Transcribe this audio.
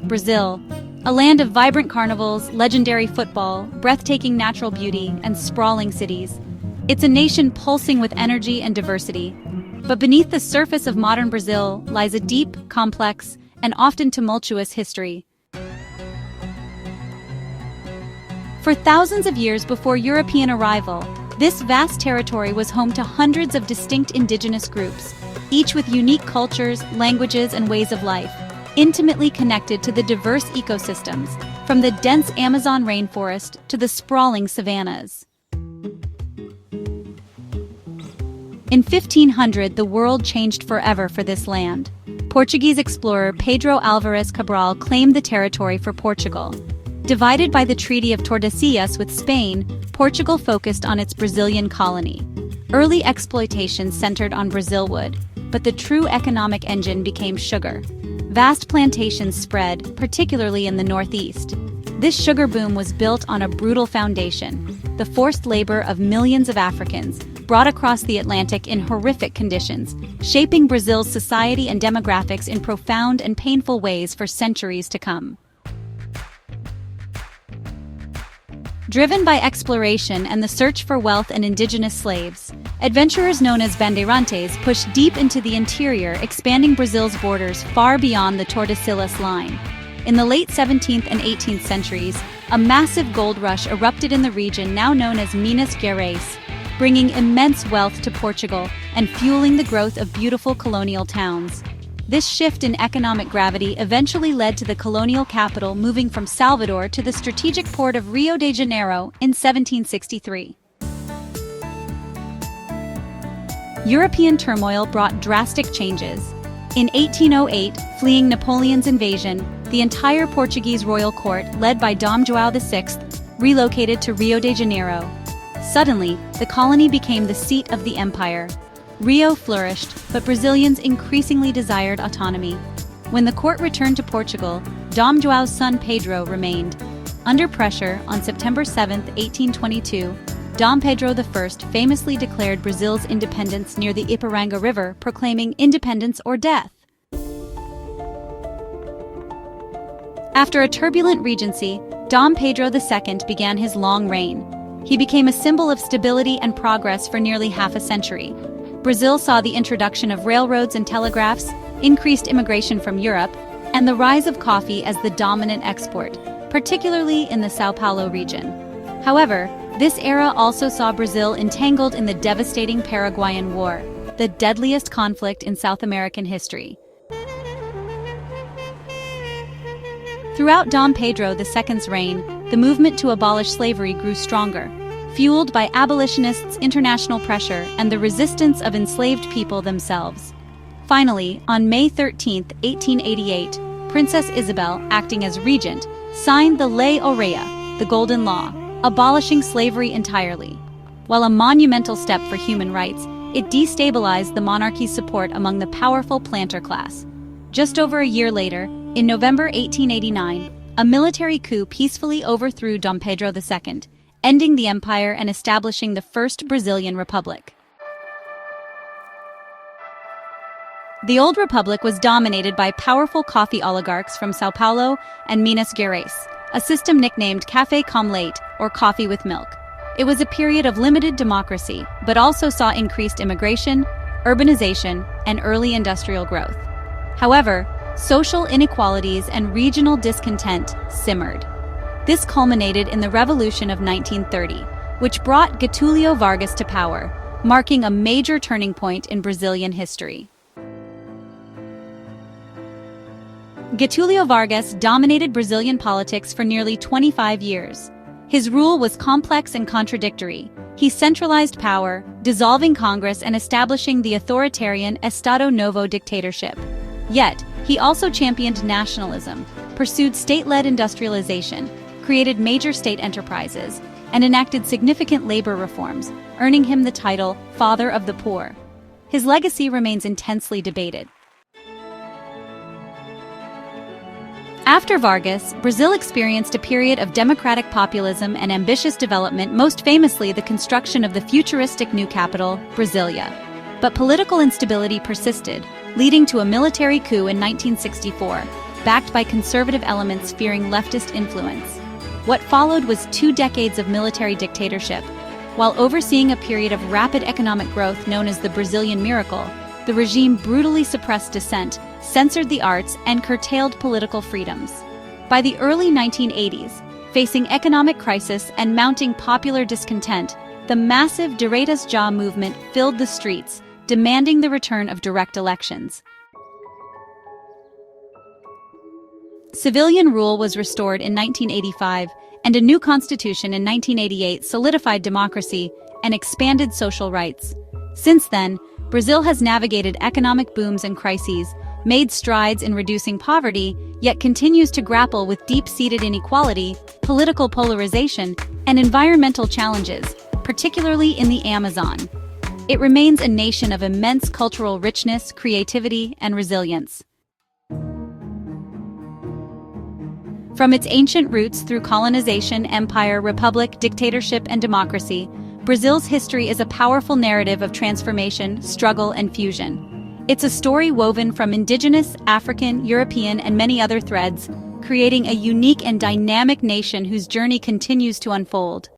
Brazil, a land of vibrant carnivals, legendary football, breathtaking natural beauty, and sprawling cities. It's a nation pulsing with energy and diversity. But beneath the surface of modern Brazil lies a deep, complex, and often tumultuous history. For thousands of years before European arrival, this vast territory was home to hundreds of distinct indigenous groups, each with unique cultures, languages, and ways of life, intimately connected to the diverse ecosystems, from the dense Amazon rainforest to the sprawling savannas. In 1500, the world changed forever for this land. Portuguese explorer Pedro Álvares Cabral claimed the territory for Portugal. Divided by the Treaty of Tordesillas with Spain, Portugal focused on its Brazilian colony. Early exploitation centered on Brazil wood, but the true economic engine became sugar. Vast plantations spread, particularly in the northeast. This sugar boom was built on a brutal foundation, the forced labor of millions of Africans, brought across the Atlantic in horrific conditions, shaping Brazil's society and demographics in profound and painful ways for centuries to come. Driven by exploration and the search for wealth and indigenous slaves, adventurers known as bandeirantes pushed deep into the interior, expanding Brazil's borders far beyond the Tordesillas line. In the late 17th and 18th centuries, a massive gold rush erupted in the region now known as Minas Gerais, bringing immense wealth to Portugal and fueling the growth of beautiful colonial towns. This shift in economic gravity eventually led to the colonial capital moving from Salvador to the strategic port of Rio de Janeiro in 1763. European turmoil brought drastic changes. In 1808, fleeing Napoleon's invasion, the entire Portuguese royal court, led by Dom João VI, relocated to Rio de Janeiro. Suddenly, the colony became the seat of the empire. Rio flourished, but Brazilians increasingly desired autonomy. When the court returned to Portugal, Dom João's son Pedro remained. Under pressure, on September 7, 1822, Dom Pedro I famously declared Brazil's independence near the Ipiranga River, proclaiming independence or death. After a turbulent regency, Dom Pedro II began his long reign. He became a symbol of stability and progress for nearly half a century. Brazil saw the introduction of railroads and telegraphs, increased immigration from Europe, and the rise of coffee as the dominant export, particularly in the São Paulo region. However, this era also saw Brazil entangled in the devastating Paraguayan War, the deadliest conflict in South American history. Throughout Dom Pedro II's reign, the movement to abolish slavery grew stronger, fueled by abolitionists' international pressure and the resistance of enslaved people themselves. Finally, on May 13, 1888, Princess Isabel, acting as regent, signed the Lei Áurea, the Golden Law, abolishing slavery entirely. While a monumental step for human rights, it destabilized the monarchy's support among the powerful planter class. Just over a year later, in November 1889, a military coup peacefully overthrew Dom Pedro II, ending the empire and establishing the first Brazilian republic. The Old Republic was dominated by powerful coffee oligarchs from São Paulo and Minas Gerais, a system nicknamed Café com Leite, or coffee with milk. It was a period of limited democracy, but also saw increased immigration, urbanization, and early industrial growth. However, social inequalities and regional discontent simmered. This culminated in the Revolution of 1930, which brought Getúlio Vargas to power, marking a major turning point in Brazilian history. Getúlio Vargas dominated Brazilian politics for nearly 25 years. His rule was complex and contradictory. He centralized power, dissolving Congress and establishing the authoritarian Estado Novo dictatorship. Yet, he also championed nationalism, pursued state-led industrialization, created major state enterprises, and enacted significant labor reforms, earning him the title Father of the Poor. His legacy remains intensely debated. After Vargas, Brazil experienced a period of democratic populism and ambitious development, most famously the construction of the futuristic new capital, Brasília. But political instability persisted, leading to a military coup in 1964, backed by conservative elements fearing leftist influence. What followed was 2 decades of military dictatorship. While overseeing a period of rapid economic growth known as the Brazilian Miracle, the regime brutally suppressed dissent, censored the arts, and curtailed political freedoms. By the early 1980s, facing economic crisis and mounting popular discontent, the massive Direitos Já movement filled the streets, demanding the return of direct elections. Civilian rule was restored in 1985, and a new constitution in 1988 solidified democracy and expanded social rights. Since then, Brazil has navigated economic booms and crises, made strides in reducing poverty, yet continues to grapple with deep-seated inequality, political polarization, and environmental challenges, particularly in the Amazon. It remains a nation of immense cultural richness, creativity, and resilience. From its ancient roots through colonization, empire, republic, dictatorship, and democracy, Brazil's history is a powerful narrative of transformation, struggle, and fusion. It's a story woven from indigenous, African, European, and many other threads, creating a unique and dynamic nation whose journey continues to unfold.